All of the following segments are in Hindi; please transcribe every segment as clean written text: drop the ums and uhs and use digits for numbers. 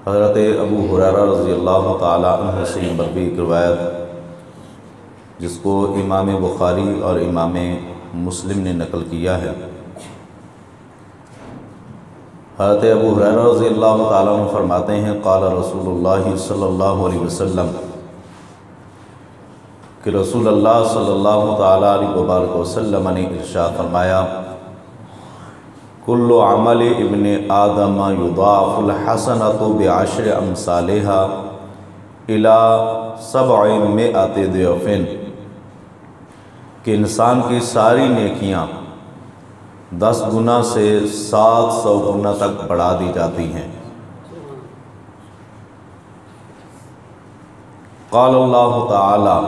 हज़रत अबू हुरैरा रज़ियल्लाहु ताला अन्हु से मरवी रिवायत जिसको इमाम बुखारी और इमाम मुस्लिम ने नकल किया है। हज़रत अबू हुरैरा रज़ियल्लाहु ताला अन्हु फरमाते हैं क़ाला रसूलुल्लाह सल्लल्लाहु अलैहि वसल्लम कि रसूलुल्लाह सल्लल्लाहु ताला अलैहि वसल्लम ने इरशाद फरमाया कुल्लु अमल इब्ने आदम युदाफ़ुल हसनतु बिअश्रि अम्सालिहा इला सबअमिअति ज़िअफ़िन कि इंसान की सारी नेकियां 10 गुना से 700 गुना तक बढ़ा दी जाती हैं। क़ाल अल्लाह ताला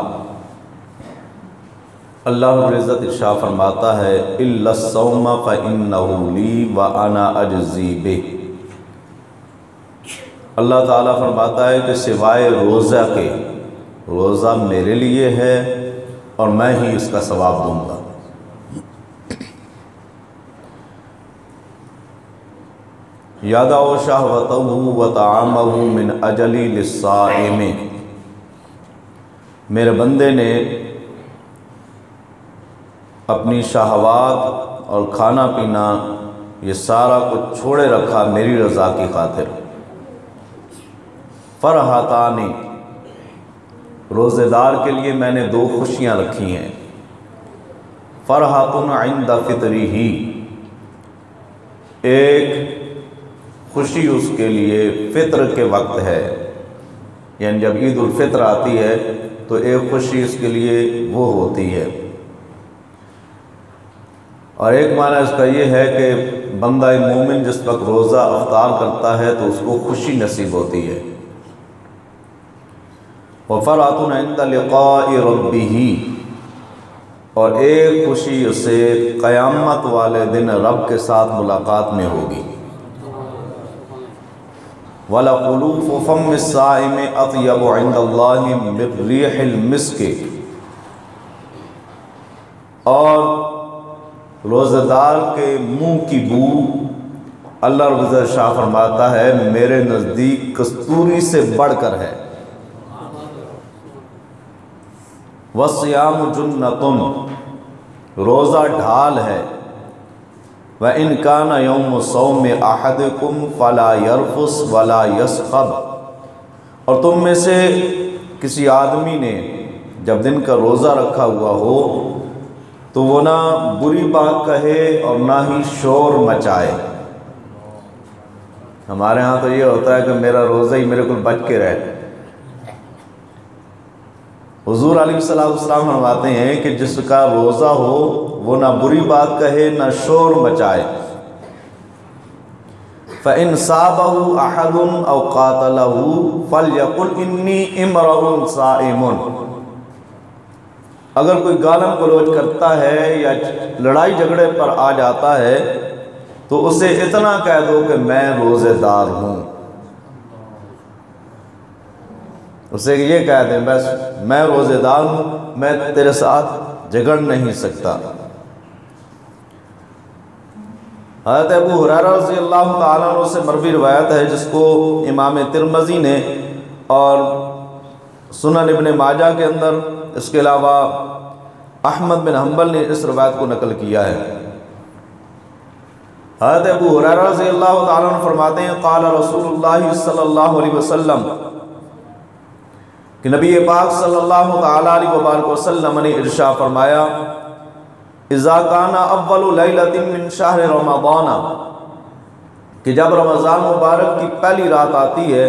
अल्लाह रब्बुल इज़्ज़त इरशाद फरमाता है इल्ला सौम फ़इन्नहु ली व अना अजज़ी बिही। अल्लाह ताला फरमाता है कि सिवाय रोज़ा के, रोज़ा मेरे लिए है और मैं ही इसका सवाब दूंगा। यादाउ शहवतहु व तआमहु मिन अजली लिस्साइम। मेरे बंदे ने अपनी शहवात और खाना पीना ये सारा कुछ छोड़े रखा मेरी रज़ा की खातिर। फ़रहतानी, रोज़ेदार के लिए मैंने 2 खुशियाँ रखी हैं। फ़रहतुन इंद फ़ित्रिही, एक खुशी उसके लिए फ़ित्र के वक्त है, यानी जब ईद उल फ़ित्र आती है तो एक खुशी इसके लिए वो होती है। और एक माना इसका ये है कि बंदा मोमिन जिस वक्त रोज़ा अफ्तार करता है तो उसको खुशी नसीब होती है। वफ़रअतुन इंद लिक़ाइ रब्बिही, और एक खुशी उसे क़यामत वाले दिन रब के साथ मुलाकात में होगी। वलख़ुलूफ़ु फ़म्मिस साइम अत्यबु इंदल्लाहि मिन रिहिल मिस्क, और रोज़ेदार के मुँह की बू अल्लाह रब्बुल इज़्ज़त शाह फरमाता है मेरे नज़दीक कस्तूरी से बढ़कर है। वस्सियाम जुन्नतुन, रोज़ा ढाल है। व इन काना यौम सौम अहदिकुम फला यरफुस वला यसखब, और तुम में से किसी आदमी ने जब दिन का रोज़ा रखा हुआ हो तो वो ना बुरी बात कहे और ना ही शोर मचाए। हमारे यहाँ तो ये होता है कि मेरा रोज़ा ही मेरे को बच के रहे। हुज़ूर अलैहिस्सलाम फरमाते हैं कि जिसका रोज़ा हो वो ना बुरी बात कहे ना शोर मचाए। फ़इन साबहु अहदुन औ क़ातलहु फ़लयक़ुल इन्नी इमरुन साइमुन, अगर कोई गालम गलौज करता है या लड़ाई झगड़े पर आ जाता है तो उसे इतना कह दो कि मैं रोज़ेदार हूँ। उसे ये कह दें बस मैं रोज़ेदार हूँ, मैं तेरे साथ झगड़ नहीं सकता। हज़रत अबू हुरैरा रज़ियल्लाहु ताला अन्हु से मरवी रिवायत है जिसको इमाम तिरमिज़ी ने और सुनन इब्न माजा के अंदर, इसके अलावा अहमद बिन हम्बल ने इस रिवायत को नकल किया है। हज़रत अबू हुरैरा रज़ियल्लाहु ताला अन्हु फरमाते हैं क़ाल रसूलुल्लाह सल्लल्लाहु अलैहि वसल्लम कि नबी पाक सल्लल्लाहु ताला अलैहि वसल्लम ने इरशाद फरमाया इज़ा काना अव्वलु लैलतिन मिन शहर रमज़ान, कि जब रमज़ान मुबारक की पहली रात आती है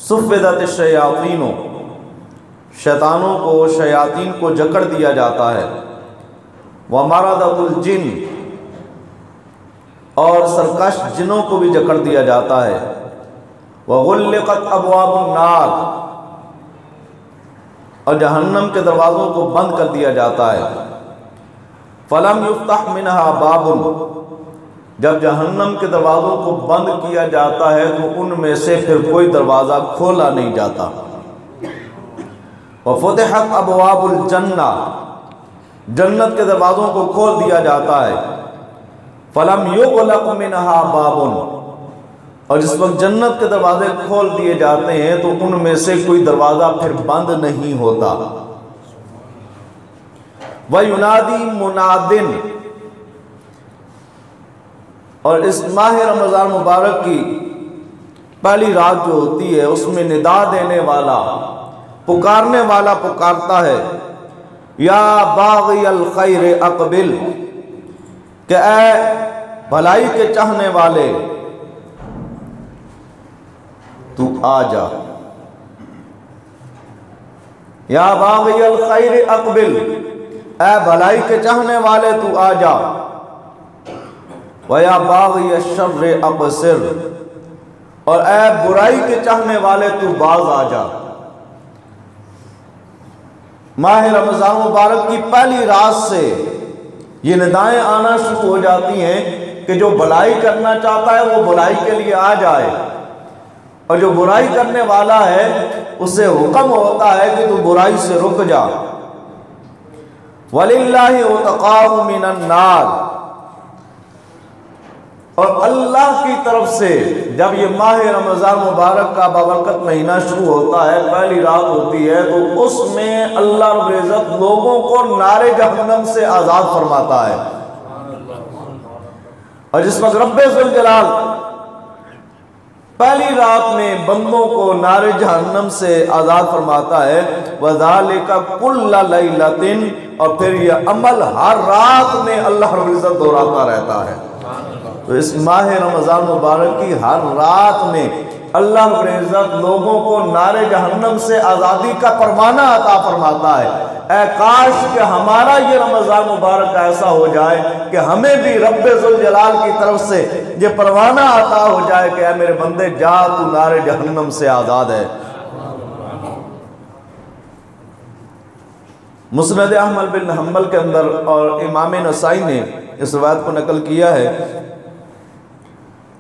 सुफ़्फ़िदत शयातीनो, शैतानों को शयातीन को जकड़ दिया जाता है। व मरदतुल जिन, और सरकश जिनों को भी जकड़ दिया जाता है। व गुल्लिक़त अबवाबुन नार, और जहन्नम के दरवाज़ों को बंद कर दिया जाता है। फ़लम युफ्तह मिनहा बाबुन, जब जहन्नम के दरवाज़ों को बंद किया जाता है तो उनमें से फिर कोई दरवाज़ा खोला नहीं जाता। व फुतिहत अबवाबुल जन्ना, जन्नत के दरवाज़ों को खोल दिया जाता है। फ़लम युग़लक़ मिनहा बाबुन, और जिस वक्त जन्नत के दरवाजे खोल दिए जाते हैं तो उनमें से कोई दरवाजा फिर बंद नहीं होता। वह युनादी मुनादिन, और इस माह रमज़ान मुबारक की पहली रात जो होती है उसमें निदा देने वाला, पुकारने वाला पुकारता है, या बाग़ी अल खैर अक़बिल, कि ऐ भलाई के चाहने वाले तू आ जा। या बाग़ी अल खैर अक़बिल, ऐ भलाई के चाहने वाले तू आ जा। व या बाग़ी अश्शर्र अबसिर, और ऐ बुराई के चाहने वाले तू बाज आ जा। माह रमज़ान मुबारक की पहली रात से ये निदाएं आना शुरू हो जाती हैं कि जो भलाई करना चाहता है वो भलाई के लिए आ जाए, और जो बुराई करने वाला है उससे हुक्म होता है कि तू बुराई से रुक जा। वलिल्लाहि उतक़ाहु मिनन नार, और अल्लाह की तरफ से जब ये माह रमज़ान मुबारक का बाबरकत महीना शुरू होता है, पहली रात होती है, तो उसमें अल्लाह रब्बुल इज़्ज़त लोगों को नारे जहन्नम से आज़ाद फरमाता है। और जिस वक्त रब्बे ज़ुल जलाल पहली रात में बंदों को नारे जहन्नम से आज़ाद फरमाता है, वज़ालिका कुल्ला लैलतिन, और फिर यह अमल हर रात में अल्लाह रब्बुल इज़्ज़त दोहराता रहता है। तो इस माह रमज़ान मुबारक की हर रात में अल्लाह रब्बुल इज़्ज़त लोगों को नारे जहन्नम से आज़ादी का परवाना अता फरमाता है। ऐ काश कि हमारा ये रमज़ान मुबारक ऐसा हो जाए कि हमें भी रब्बे ज़ुल जलाल की तरफ से ये परवाना अता हो जाए कि ऐ मेरे बंदे जा, तू नारे जहन्नम से आज़ाद है। मुस्नद अहमद बिन हंबल के अंदर और इमाम नसाई ने इस रवायत को नकल किया है,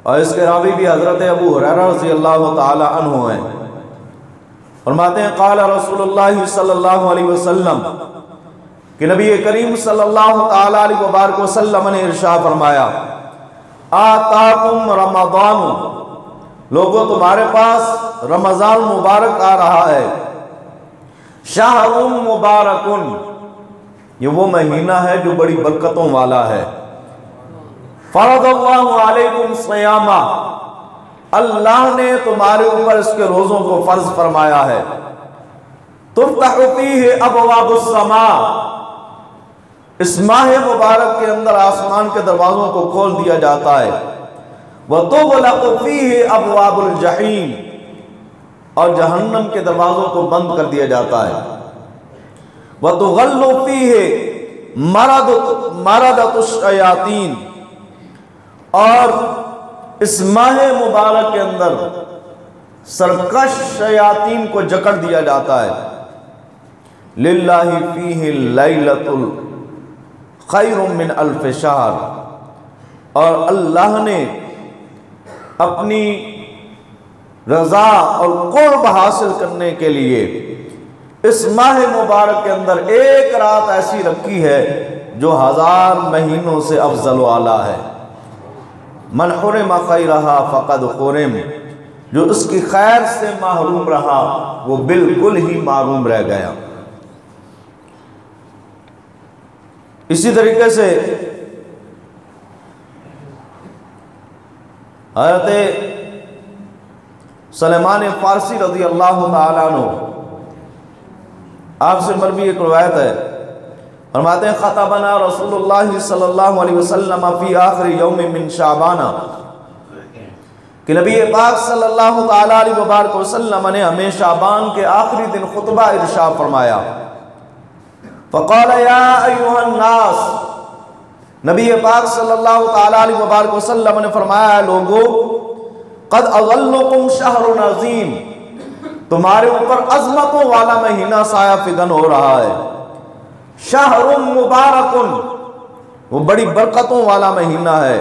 और इसके रावी भी हज़रत अबू हुरैरा रज़ियल्लाहु ताला अन्हु हैं। फरमाते हैं क़ाला रसूलुल्लाह सल्लल्लाहु अलैहि वसल्लम, कि नबी करीम सल्लल्लाहु ताला अलैहि वसल्लम ने इरशाद फरमाया, आताकुम रमज़ान, लोगों तुम्हारे पास रमज़ान मुबारक आ रहा है। शाहरुम मुबारकुन, ये वो महीना है जो बड़ी बरकतों वाला है। फ़रज़ल्लाहु अलैकुम सियामा, अल्लाह ने तुम्हारे ऊपर इसके रोज़ों को फ़र्ज फरमाया है। तुफ़्तहु फ़ीहि अबवाबुस समा, इस माह मुबारक के अंदर आसमान के दरवाज़ों को खोल दिया जाता है। व तुग़लक़ु फ़ीहि अबवाबुल जहीम, और जहन्नम के दरवाज़ों को बंद कर दिया जाता है। व तुग़ल्लु फ़ीहि मरदतुश शयातीन, और इस माह मुबारक के अंदर सरकश शयातीन को जकड़ दिया जाता है। लिल्लाहि फीहि लैलतुल खैरुम मिन अल्फ शहर, और अल्लाह ने अपनी रज़ा और कुर्ब हासिल करने के लिए इस माह मुबारक के अंदर एक रात ऐसी रखी है जो 1000 महीनों से अफजल वाला है। मन हुरिम खैरहा फ़क़द हुरिम, जो उसकी खैर से महरूम रहा वो बिल्कुल ही महरूम रह गया। इसी तरीके से हज़रत सलेमान फ़ारसी रज़ी अल्लाह तआला अन्हु, आपसे मरवी एक रवायत है, फरमाते हैं ख़तबना रसूलुल्लाह सल्लल्लाहु अलैहि वसल्लम फ़ी आखिरी यौम मिन शाबाना, कि नबी पाक सल्लल्लाहु तआला अलैहि वसल्लम ने हमें शाबान के आखिरी दिन खुतबा इरशाद फरमाया। फ़क़ाल या अय्युहन नास, नबी पाक सल्लल्लाहु तआला अलैहि वसल्लम ने फरमाया, लोगों क़द अज़ल्लकुम शहरुन अज़ीम, तुम्हारे ऊपर अज़मतों वाला महीना साया फिगन हो रहा है। शहरुन मुबारकुन, वो बड़ी बरकतों वाला महीना है।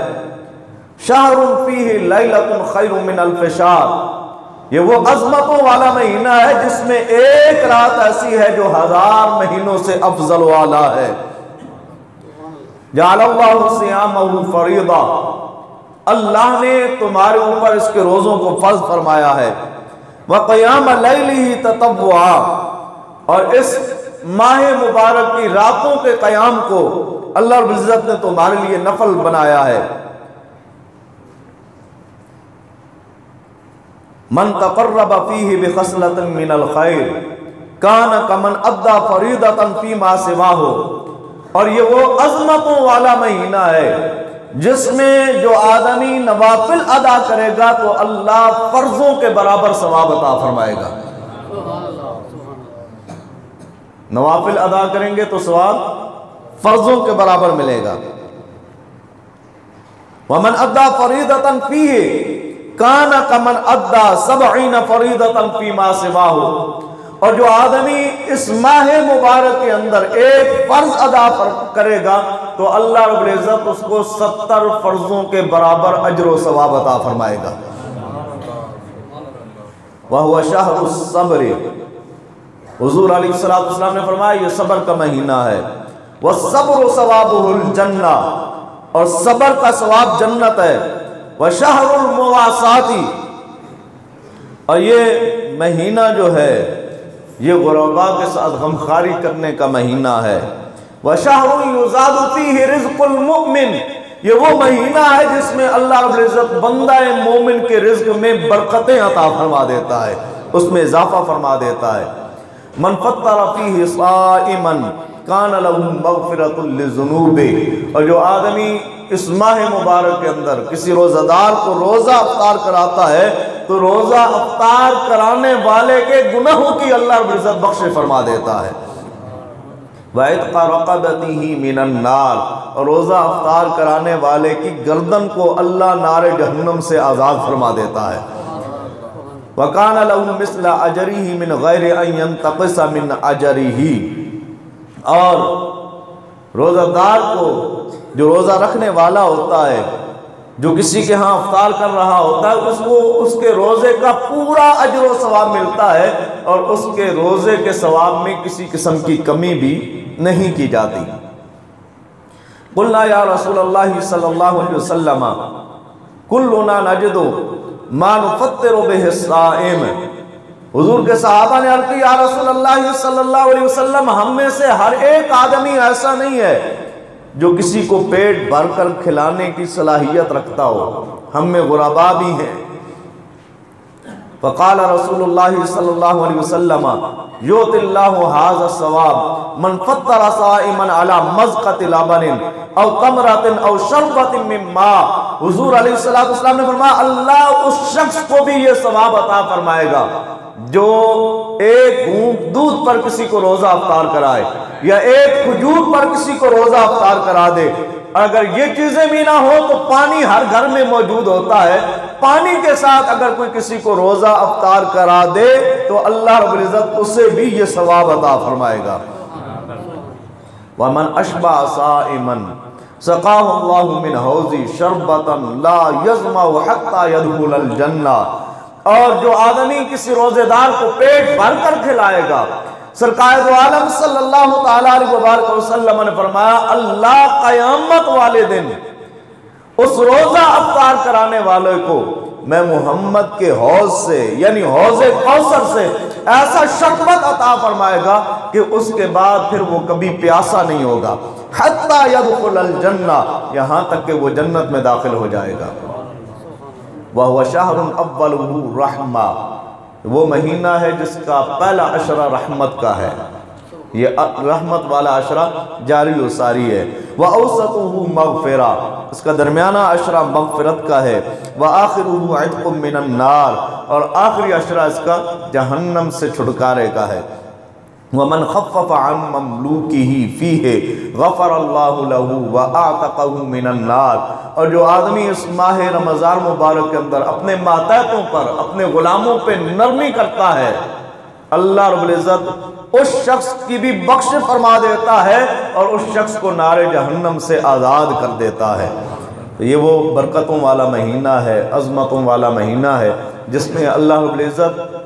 शहरुन फ़ीहि लैलतुन खैरुम मिन अल्फ़ शहर, ये वो अज़मतों वाला महीना है जिसमें एक रात ऐसी है जो 1000 महीनों से अफजल वाला है। जअलल्लाहु सियामहु फ़रीदा, अल्लाह ने तुम्हारे ऊपर इसके रोज़ों को फर्ज फरमाया है। व क़याम लैलिही ततव्वुआ, और इस माह मुबारक की रातों के क़याम को अल्लाह रब्बुल इज़्ज़त ने तुम्हारे लिए नफल बनाया है। मन तक़र्रब फ़ीही बिख़स्लतिन मिनल ख़ैर कान कमन अद्दा फ़रीदतन फ़ीमा सिवाहु, और ये वो अज़मतों वाला महीना है जिसमें जो आदमी नवाफिल अदा करेगा तो अल्लाह फ़र्ज़ों के बराबर सवाब अता फरमाएगा। नवाफिल अदा करेंगे तो सवाब फ़र्ज़ों के बराबर मिलेगा। वमन अद्दा फ़रीदतन फ़ीही काना कमन अद्दा सबईन फ़रीदतन फ़ीमा सिवाहु, और जो आदमी इस माह मुबारक के अंदर एक फ़र्ज अदा करेगा तो अल्लाह रब्बुल इज़्ज़त उसको 70 फ़र्ज़ों के बराबर अज्र व सवाब अता फरमाएगा। वह हुवा शहरुस सब्र, हुज़ूर अलैहिस्सलातु वस्सलाम ने फरमाया ये सब्र का महीना है। वह सब्र सवाबुहुल जन्ना, और सब्र का सवाब जन्नत है। वह शहरुल मुवासाती, और ये महीना जो है ये गुरबा के साथ गमखारी करने का महीना है। वह शहरुन युज़ादु फ़ीही रिज़्क़ुल मुमिन, ये वो महीना है जिसमें अल्लाह रब्बुल इज़्ज़त बंदा मोमिन के रिज़्क़ में बरकतें अता फरमा देता है, उसमें इजाफा फरमा देता है। मन फ़त्तरा फ़ीही साइमन कान लहू मग़फ़िरतुन लिज़ुनूबि, और जो आदमी इस माह मुबारक के अंदर किसी रोज़ादार को रोज़ा अफ्तार कराता है तो रोज़ा अफ्तार कराने वाले के गुनाहों की अल्लाह रब्बुल इज़्ज़त बख्शे फरमा देता है। व इत्क़ा रक़बतिही मिनन नार, और रोज़ा अफ्तार कराने वाले की गर्दन को अल्लाह नारे जहन्नम से आज़ाद फरमा देता है। व कान लहू मिस्ल अजरिही मिन गैरि अन यंतक़िस मिन अजरिही, और रोज़ादार को, जो रोज़ा रखने वाला होता है, जो किसी के यहाँ अफ्तार कर रहा होता है, उसको उसके रोज़े का पूरा अज्र व सवाब मिलता है, और उसके रोज़े के सवाब में किसी किस्म की कमी भी नहीं की जाती। कुल्ना या रसूलल्लाह सल्लल्लाहु अलैहि वसल्लम कुल्लुना नजदु मा नुफ़त्तिरु बिहि साइम, हुजूर के सहाबा ने अर्ज़ की या रसूलल्लाह सल्लल्लाहु अलैहि वसल्लम, हम में से हर एक आदमी ऐसा नहीं है जो किसी को पेट भरकर खिलाने की सलाहियत रखता हो, हम में गुरबा भी हैं। फ़क़ाल रसूलुल्लाह सल्लल्लाहु अलैहि वसल्लम युतिल्लाहु हाज़ा सवाब मन फ़त्तरा साइमन अला मज़क़ति लबनिन औ तमरतिन औ शरबतिन मिन मा, हुजूर अलैहिस्सलातु वस्सलाम ने फरमाया अल्लाह उस शख्स को भी ये सवाब अता फरमाएगा जो एक घूंट दूध पर किसी को रोज़ा अफ्तार कराए या एक खजूर पर किसी को रोज़ा अफ्तार करा दे। अगर ये चीज़ें भी ना हो तो पानी हर घर में मौजूद होता है, पानी के साथ अगर कोई किसी को रोज़ा अफ्तार करा दे तो अल्लाह रब्बुल इज़्ज़त उसे भी ये सवाब अता फरमाएगा। वमन अशबा साइमन सक़ाहु अल्लाहु मिन हौज़ी शरबतन ला यज़मअु हत्ता यदखुलल जन्ना, और जो आदमी किसी रोजेदार को पेट भर कर खिलाएगा, सरकार दो आलम सल्लल्लाहु तआला अलैहि वसल्लम ने फरमाया अल्लाह क़यामत वाले दिन उस रोजा अफ्तार कराने वाले को मैं मोहम्मद के हौज से यानी हौज़े कौसर से ऐसा शरबत अता फरमाएगा कि उसके बाद फिर वो कभी प्यासा नहीं होगा, हत्ता यदखुलल जन्ना, यहाँ तक कि वो जन्नत में दाखिल हो जाएगा। वह हुवा शहरुन अव्वलुहु रहमा, वो महीना है जिसका पहला अशरा रहमत का है, ये रहमत वाला अशरा जारी व सारी है। वह औसतुहु मग़फ़िरा, इसका दरमियाना अशरा मग़फ़िरत का है। वह आखिरुहु इत्क़ुम मिनन नार, और आखिरी अशरा इसका जहन्नम से छुटकारे का है। वमन ख़फ़फ़ अन ममलूकिही फ़ीहि ग़फ़रल्लाहु लहू व अअतक़हु मिनन नार, और जो आदमी इस माह रमज़ान मुबारक के अंदर अपने मातहतों पर अपने ग़ुलामों पे नरमी करता है, अल्लाह रब्बुल इज़्ज़त उस शख्स की भी बख्श फरमा देता है और उस शख्स को नारे जहन्नम से आज़ाद कर देता है। तो ये वो बरकतों वाला महीना है, अज़मतों वाला महीना है जिसमें अल्लाह रब्बुल इज़्ज़त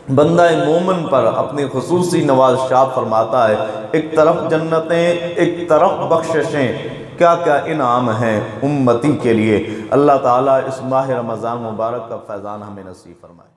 बंदा मोमिन पर अपनी खुसूसी नवाज़शात फरमाता है। एक तरफ जन्नतें, एक तरफ बख्शिशें, क्या क्या इनाम हैं उम्मती के लिए। अल्लाह ताला इस माह रमज़ान मुबारक का फैज़ान हमें नसीब फरमाए।